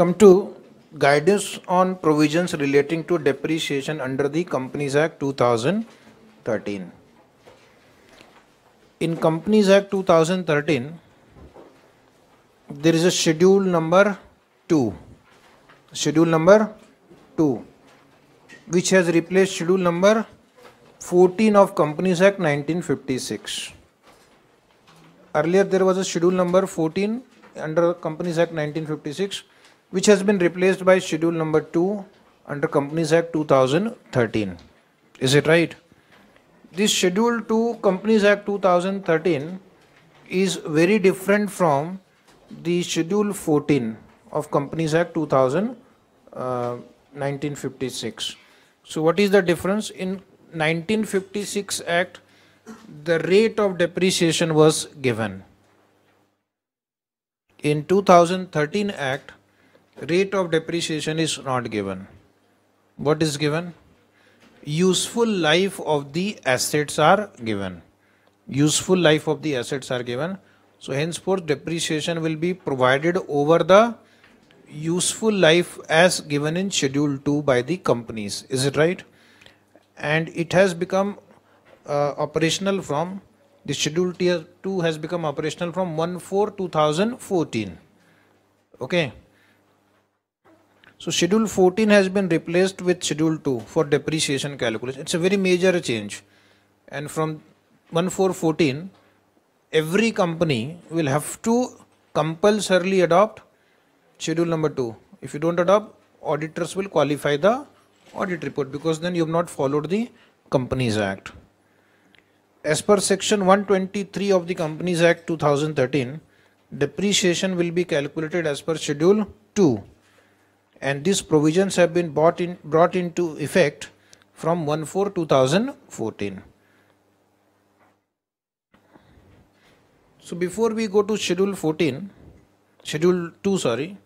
come to guidance on provisions relating to depreciation under the Companies Act 2013. In Companies Act 2013, there is a schedule number 2, which has replaced schedule number 14 of Companies Act 1956. Earlier there was a schedule number 14 under Companies Act 1956, which has been replaced by schedule number 2 under Companies Act 2013. Is it right? This schedule 2 Companies Act 2013 is very different from the schedule 14 of Companies Act 1956. So what is the difference? In 1956 Act, the rate of depreciation was given. In 2013 Act, rate of depreciation is not given. What is given? Useful life of the assets are given. Useful life of the assets are given. So henceforth depreciation will be provided over the useful life as given in schedule 2 by the companies. Is it right? And it has become operational from the schedule tier 2 has become operational from 1/4/2014. Okay. So schedule 14 has been replaced with schedule 2 for depreciation calculation. It's a very major change. And from 1/4/14, every company will have to compulsorily adopt schedule number 2. If you don't adopt, auditors will qualify the audit report because then you have not followed the Companies Act. As per section 123 of the Companies Act 2013, depreciation will be calculated as per schedule 2, and these provisions have been brought into effect from 1/4/2014. So before we go to schedule 2,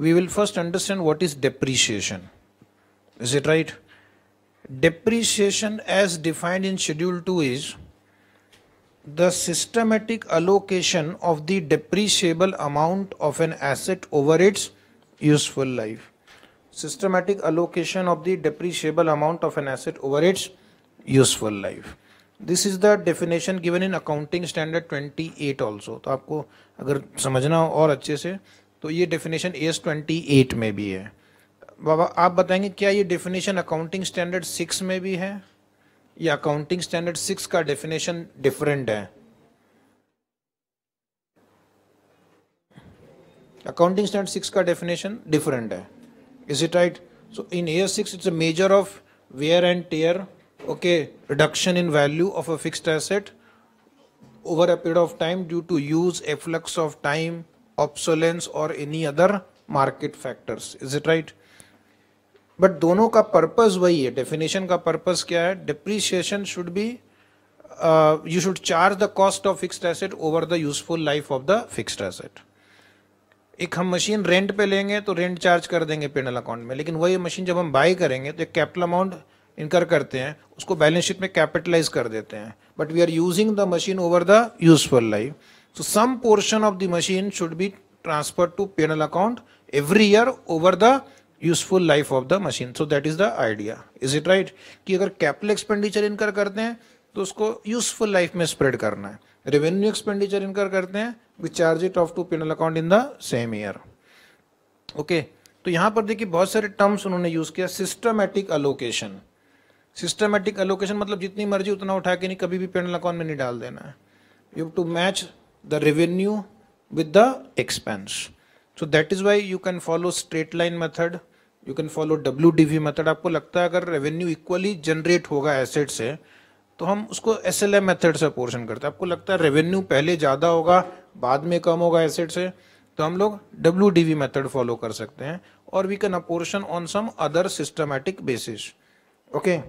we will first understand what is depreciation. Is it right? Depreciation as defined in schedule 2 is the systematic allocation of the depreciable amount of an asset over its useful life. Systematic allocation of the depreciable amount of an asset over its useful life. This is the definition given in accounting standard 28 also. तो आपको अगर समझना हो और अच्छे से तो ये definition AS 28 में भी है. बाबा आप बताएंगे क्या ये definition accounting standard 6 में भी है या accounting standard 6 का definition different है? Accounting standard 6 का definition different है. Is it right? So in AS6 it's a measure of wear and tear, okay, reduction in value of a fixed asset over a period of time due to use, efflux of time, obsolescence or any other market factors. Is it right? But दोनों का purpose वही है. Definition का purpose क्या है? Depreciation should be you should charge the cost of fixed asset over the useful life of the fixed asset. एक हम machine rent पे लेंगे तो रेंट चार्ज कर देंगे पेनल अकाउंट में, लेकिन वही मशीन जब हम बाय करेंगे तो एक कैपिटल अमाउंट इनकर करते हैं, उसको बैलेंस शीट में कैपिटलाइज कर देते हैं, but we are using the machine over the useful life. So some portion of the machine should be transfer to P and L account every year over the useful life of the machine. So that is the idea. Is it right कि अगर capital expenditure incur करते हैं तो उसको useful life में spread करना है. Revenue expenditure incur करते हैं, we charge it off to P and L account in the same year. Okay, तो यहां पर देखिए बहुत सारे टर्म्स उन्होंने यूज किया. Systematic allocation. सिस्टमैटिक अलोकेशन मतलब जितनी मर्जी उतना उठा के नहीं, कभी भी पेनल अकाउंट में नहीं डाल देना है. You have to match the revenue with the expense. So that is why you can follow straight line method, you can follow WDV method. आपको लगता है अगर रेवेन्यू इक्वली जनरेट होगा एसेट से तो हम उसको SLM मेथड से अपोर्शन करते हैं. आपको लगता है रेवेन्यू पहले ज़्यादा होगा बाद में कम होगा एसेट से तो हम लोग WDV मेथड फॉलो कर सकते हैं, और we can apportion on some other systematic basis. Okay,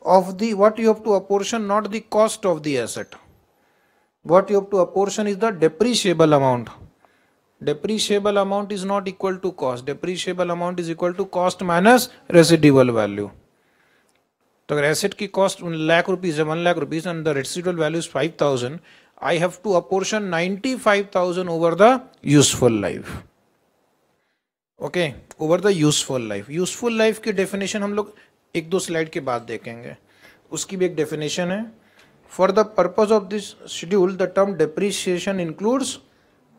of the what you have to apportion, not the cost of the asset. What you have to apportion is the depreciable amount. Depreciable amount is not equal to cost. Depreciable amount is equal to cost minus residual value. तो अगर asset की cost lakh rupees है, 1 lakh rupees, and the residual value is 5000, I have to apportion 95,000 over the useful life. Okay, over the useful life. Useful life की definition हम लोग एक दो slide के बाद देखेंगे, उसकी भी एक डेफिनेशन है। For the purpose of this schedule the term depreciation includes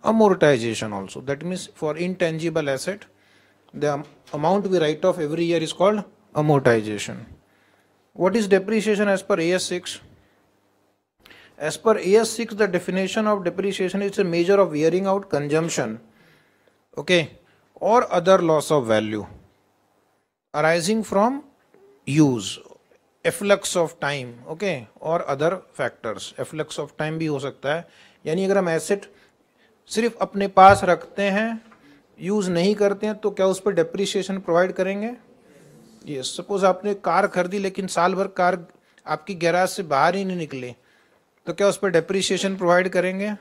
amortization also. That means for intangible asset, the amount we write off every year is called amortization. What is depreciation as per AS6? As per AS6, the definition of depreciation is a measure of wearing out, consumption, okay, or other loss of value arising from use, efflux of time, okay, or other factors. Efflux of time भी हो सकता है, यानी अगर हम asset सिर्फ अपने पास रखते हैं, यूज नहीं करते हैं, तो क्या उस पर डेप्रिसिएशन प्रोवाइड करेंगे? यस। सपोज आपने कार खरीदी लेकिन साल भर कार आपकी गैराज से बाहर ही नहीं निकली, तो क्या उस पर डेप्रिसिएशन प्रोवाइड करेंगे?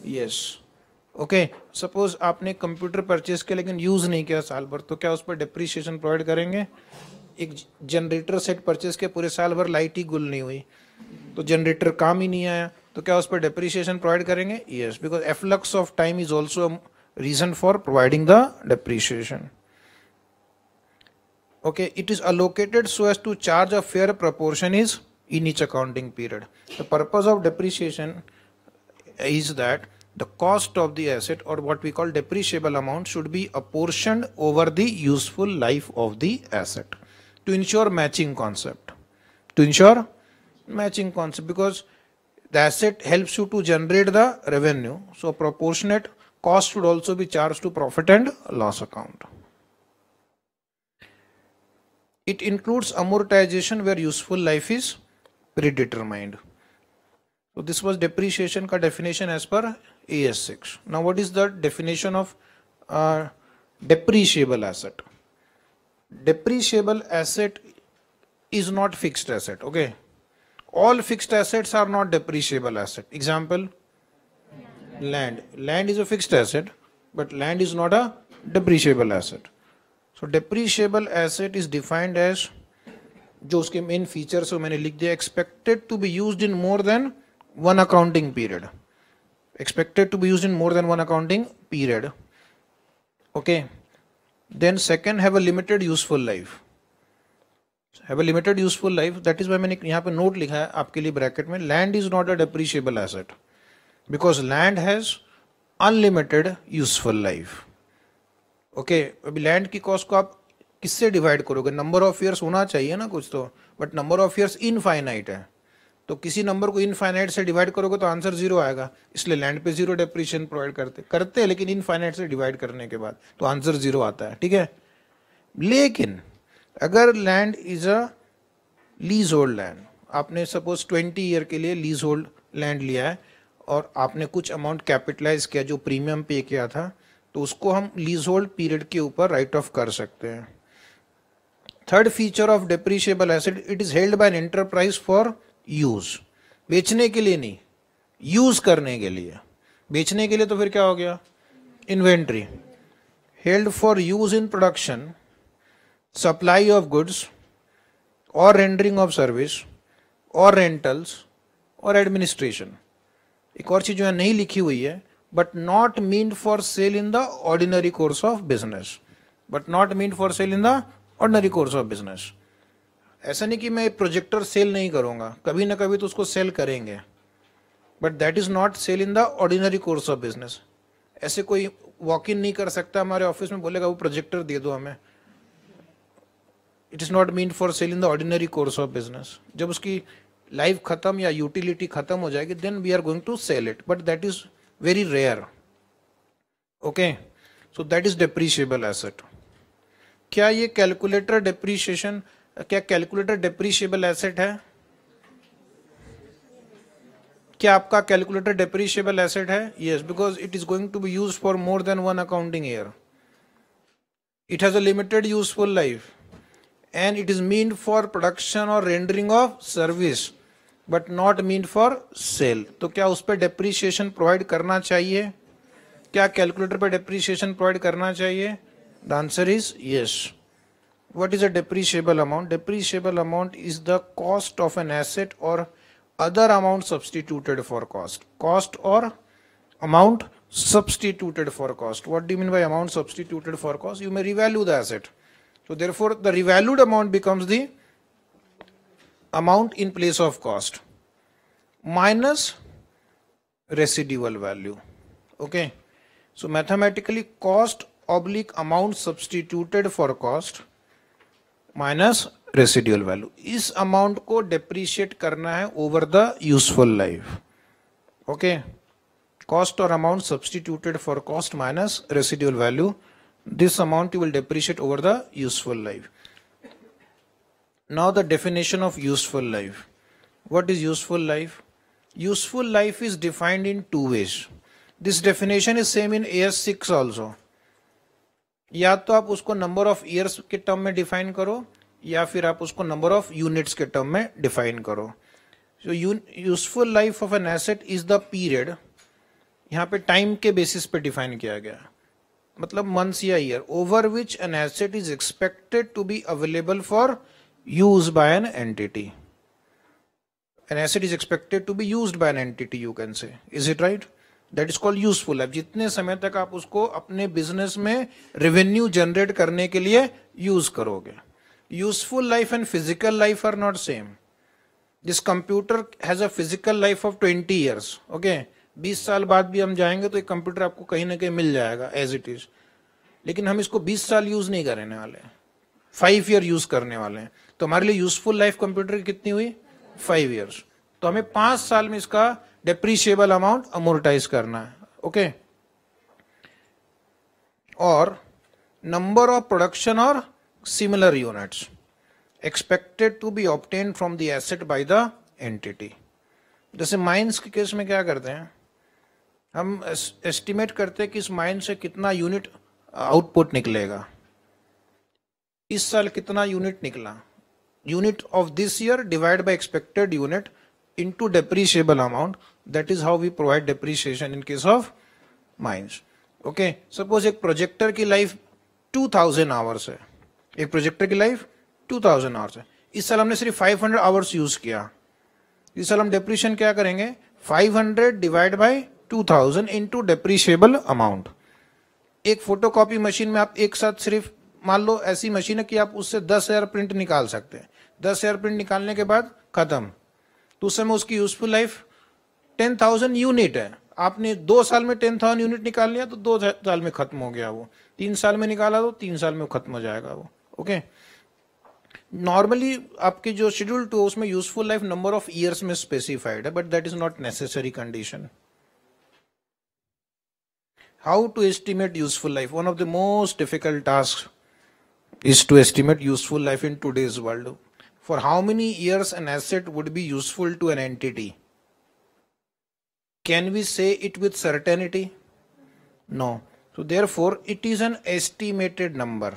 यस। ओके, सपोज आपने कंप्यूटर परचेज किया लेकिन यूज नहीं किया साल भर, तो क्या उस पर डेप्रिसिएशन प्रोवाइड करेंगे? एक जनरेटर सेट परचेज किया, पूरे साल भर लाइट ही गुल नहीं हुई, तो जनरेटर काम ही नहीं आया, तो क्या उस पर डेप्रिसिएशन प्रोवाइड करेंगे? Yes, because efflux of time is also reason for providing the depreciation. Okay, it is allocated so as to charge a fair proportion is in each accounting period. The purpose of depreciation is that the cost of the asset, or what we call depreciable amount, should be apportioned over the useful life of the asset to ensure matching concept. To ensure matching concept, because the asset helps you to generate the revenue, so proportionate cost should also be charged to profit and loss account. It includes amortization where useful life is predetermined. So this was depreciation का definition as per AS6. Now what is the definition of depreciable asset? Depreciable asset is not fixed asset. Okay, all fixed assets are not depreciable asset. Example, land. Land is a fixed asset, but land is not a depreciable asset. So depreciable asset is defined as, जो उसके main features है मैंने लिख दिया, expected to be used in more than one accounting period. Expected to be used in more than one accounting period. Okay. Then second, have a limited useful life. Have a limited useful life. That is why मैंने यहाँ पे note लिखा है आपके लिए bracket में, land is not a depreciable asset because land has unlimited useful life. Okay. अभी land की कॉस्ट को आप किससे डिवाइड करोगे? नंबर ऑफ ईयर्स होना चाहिए ना कुछ तो, but number of years infinite है, तो किसी नंबर को इनफाइनाइट से डिवाइड करोगे तो आंसर जीरो आएगा, इसलिए लैंड पे जीरो डेप्रिसिएशन प्रोवाइड करते हैं, लेकिन इनफाइनाइट से डिवाइड करने के बाद तो आंसर जीरो आता है, ठीक है। लेकिन अगर land is a lease hold land, आपने सपोज 20 ईयर के लिए लीज होल्ड लैंड लिया है और आपने कुछ अमाउंट कैपिटलाइज किया जो प्रीमियम पे किया था, तो उसको हम लीज होल्ड पीरियड के ऊपर राइट ऑफ कर सकते हैं। Third feature of depreciable asset, it is held by an enterprise for use, बेचने के लिए नहीं, यूज करने के लिए। बेचने के लिए तो फिर क्या हो गया? Inventory. Held for use in production, supply of goods और रेंडरिंग ऑफ सर्विस और रेंटल्स और एडमिनिस्ट्रेशन। एक और चीज जो है नहीं लिखी हुई है, but not meant for sale in the ordinary course of business, but not meant for sale in the ordinary course of business. ऐसा नहीं कि मैं प्रोजेक्टर सेल नहीं करूंगा, कभी ना कभी तो उसको सेल करेंगे, but that is not sale in the ordinary course of business. ऐसे कोई वॉक इन नहीं कर सकता हमारे ऑफिस में, बोलेगा वो प्रोजेक्टर दे दो हमें। It is not mean for sale in the ordinary course of business. जब उसकी लाइफ खत्म या यूटिलिटी खत्म हो जाएगी, then we are going to sell it, but that is very rare. Okay, so that is depreciable asset. क्या ये calculator depreciation, क्या कैलकुलेटर डेप्रिशिएबल एसेट है? क्या आपका कैलकुलेटर डेप्रिशिएबल एसेट है? Yes, because it is going to be used for more than one accounting year. It has a limited useful life and it is meant for production और rendering of service, but not meant for sale. तो क्या उस पर depreciation provide करना चाहिए? क्या calculator पर depreciation provide करना चाहिए? The answer is yes. What is a depreciable amount? Depreciable amount is the cost of an asset or other amount substituted for cost. Cost or amount substituted for cost. What do you mean by amount substituted for cost? You may revalue the asset. So therefore the revalued amount becomes the amount in place of cost minus residual value. Okay. So mathematically cost oblique amount substituted for cost minus residual value. इस amount को depreciate करना है over the useful life. Okay. Cost or amount substituted for cost minus residual value. This amount you will depreciate over the useful life. Now the definition of useful life. What is useful life? Useful life is defined in two ways. This definition is same in AS6 also. या तो आप उसको number of years के term में define करो या फिर आप उसको नंबर ऑफ यूनिट्स के टर्म में डिफाइन करो. So useful life of N asset is the period. यहाँ पे टाइम के बेसिस पे डिफाइन किया गया, मतलब मंथ्स या year, over which an asset is expected to be available for use by an entity. An asset is expected to be used by an entity, you can say. Is it right? That is called useful life. जितने समय तक आप उसको अपने business में revenue generate करने के लिए यूज करोगे. Useful life and physical life are not same. This computer has a physical life of 20 years. Okay, 20 साल बाद भी हम जाएंगे तो एक कंप्यूटर आपको कहीं ना कहीं मिल जाएगा एज इट इज, लेकिन हम इसको 20 साल यूज नहीं करने वाले, 5 ईयर यूज करने वाले हैं. तो हमारे लिए यूजफुल लाइफ कंप्यूटर की कितनी हुई? 5 ईयर्स. तो हमें 5 साल में इसका डेप्रीशिएबल अमाउंट अमोर्टाइज करना है. ओके. और number of production or similar units expected to be obtain from the asset by the entity. जैसे माइंस के केस में क्या करते हैं, हम एस्टिमेट करते हैं कि इस माइन से कितना यूनिट आउटपुट निकलेगा. इस साल कितना यूनिट निकला, unit of this year divide by expected unit into depreciable amount. That is how we provide depreciation in case of mines. Okay, suppose एक प्रोजेक्टर की लाइफ 2000 आवर्स है, एक प्रोजेक्टर की लाइफ 2000 आवर्स है. इस साल हमने सिर्फ 500 आवर्स यूज किया. इस साल हम डेप्रीशिएशन क्या करेंगे? 500 divide by 2000 into depreciable amount. एक फोटोकॉपी मशीन में आप एक साथ सिर्फ, मान लो ऐसी मशीन है कि आप उससे 10,000 प्रिंट निकाल सकते हैं. 10,000 प्रिंट निकालने के बाद खत्म. तो उस समय उसकी यूजफुल लाइफ 10,000 यूनिट है. आपने 2 साल में 10,000 यूनिट निकाल लिया तो 2 साल में खत्म हो गया वो. 3 साल में निकाला तो 3 साल में खत्म हो जाएगा वो. ओके. नॉर्मली आपकी जो शेड्यूल 2 उसमें useful life number of years में स्पेसिफाइड है, but that is not necessary condition. How to estimate useful life? One of the most difficult task is to estimate useful life in today's world. For how many years an asset would be useful to an entity? Can we say it with certainty? No. So therefore it is an estimated number.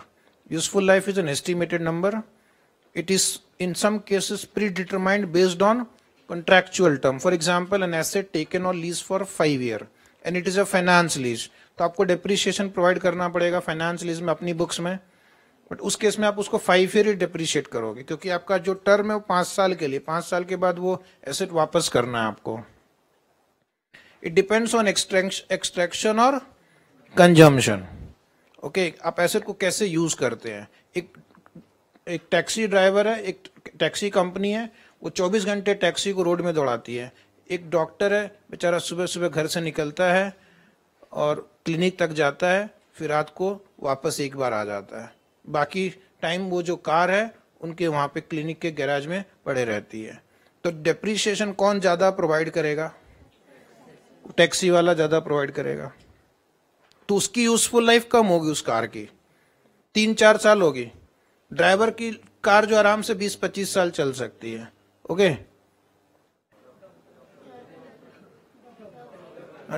Useful life is an estimated number. It is in some cases predetermined based on contractual term. For example, an asset taken on lease for 5 years and it is a finance lease. तो आपको depreciation provide करना पड़ेगा finance lease में अपनी books में. But उस case में आप उसको 5 ईयर ही डेप्रीशिएट करोगे, क्योंकि आपका जो टर्म है वो 5 साल के लिए, 5 साल के बाद वो एसेट वापस करना है आपको. इट डिपेंड्स ऑन एक्सट्रैक्शन और कंजम्पशन. ओके, आप एसेट को कैसे यूज करते हैं. एक टैक्सी ड्राइवर है, एक टैक्सी कंपनी है, वो 24 घंटे टैक्सी को रोड में दौड़ाती है. एक डॉक्टर है, बेचारा सुबह सुबह घर से निकलता है और क्लिनिक तक जाता है, फिर रात को वापस एक बार आ जाता है. बाकी टाइम वो जो कार है उनके वहां पे क्लिनिक के गैराज में पड़े रहती है. तो डेप्रीशिएशन कौन ज्यादा प्रोवाइड करेगा? टैक्सी वाला ज्यादा प्रोवाइड करेगा. तो उसकी यूजफुल लाइफ कम होगी, उस कार की 3-4 साल होगी. ड्राइवर की कार जो आराम से 20-25 साल चल सकती है. ओके.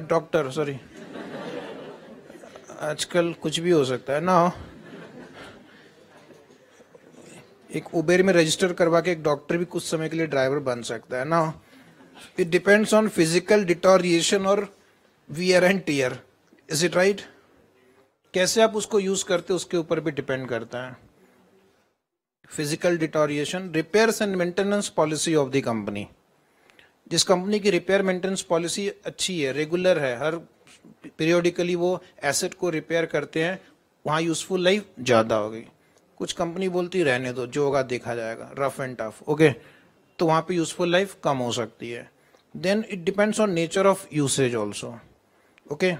डॉक्टर, सॉरी, आजकल कुछ भी हो सकता है ना. एक उबेर में रजिस्टर करवा के एक डॉक्टर भी कुछ समय के लिए ड्राइवर बन सकता है ना. It depends on physical deterioration और wear and tear. Is it right? कैसे आप उसको यूज करते उसके ऊपर भी डिपेंड करता है. Physical deterioration, repairs and maintenance policy of the company. जिस कंपनी की रिपेयर मेंटेनेंस पॉलिसी अच्छी है, रेगुलर है, हर पीरियोडिकली वो एसेट को रिपेयर करते हैं, वहाँ यूजफुल लाइफ ज़्यादा होगी। कुछ कंपनी बोलती रहने दो, जो होगा देखा जाएगा, रफ एंड टफ, ओके, तो वहाँ पे यूजफुल लाइफ कम हो सकती है। Then it depends on nature of usage also, okay.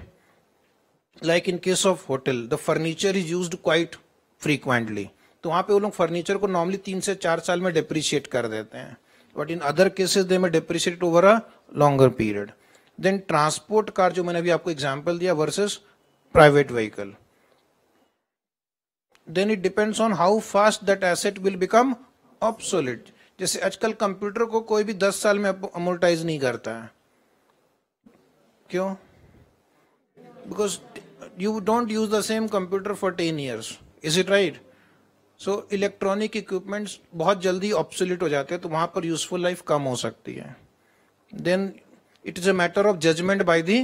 Like in case of hotel the furniture is used quite frequently, तो वहाँ पे वो लोग फर्नीचर को नॉर्मली 3 से 4 साल में डिप्रिशिएट कर देते हैं, but in other cases they may depreciate over a longer period. Then transport car, जो मैंने अभी आपको एग्जांपल दिया, versus private vehicle, then it depends on how fast that asset will become obsolete. जैसे आजकल कंप्यूटर को कोई भी 10 साल में अमोर्टाइज नहीं करता है, क्यों? Because you don't use the same computer for 10 years, is it right? So electronic equipments बहुत जल्दी ऑब्सोलेट हो जाते हैं, तो वहां पर यूजफुल लाइफ कम हो सकती है। Then it is a matter of judgment by the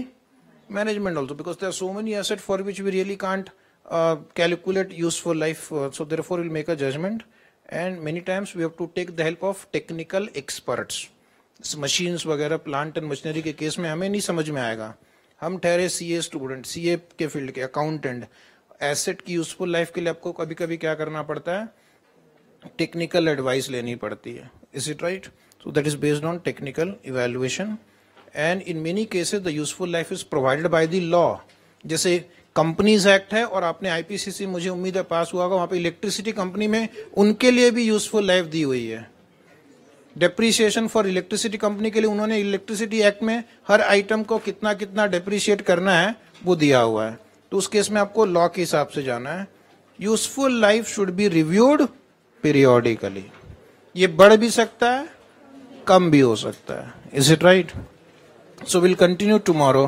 management also, because there are so many assets for which we really can't calculate useful life, so therefore we'll make a judgment, and many times we have to take the help of technical experts. Machines वगैरह, plant and machinery के case में हमें नहीं समझ में आएगा, हम ठहरे सीए स्टूडेंट, सीए के फील्ड के अकाउंटेंट, एसेट की यूजफुल लाइफ के लिए आपको कभी कभी क्या करना पड़ता है, टेक्निकल एडवाइस लेनी पड़ती है, is it right? So that is based on technical evaluation, and in many cases the useful life is provided by the law. जैसे कंपनीज एक्ट है, और आपने आईपीसीसी, मुझे उम्मीद है पास हुआ होगा, वहां पे इलेक्ट्रिसिटी कंपनी में उनके लिए भी यूजफुल लाइफ दी हुई है। डेप्रिसिएशन फॉर इलेक्ट्रिसिटी कंपनी के लिए उन्होंने इलेक्ट्रिसिटी एक्ट में हर आइटम को कितना कितना डेप्रिशिएट करना है वो दिया हुआ है, तो उस केस में आपको लॉ के हिसाब से जाना है। Useful life should be reviewed periodically, ये बढ़ भी सकता है, कम भी हो सकता है, is it right? So we'll continue tomorrow.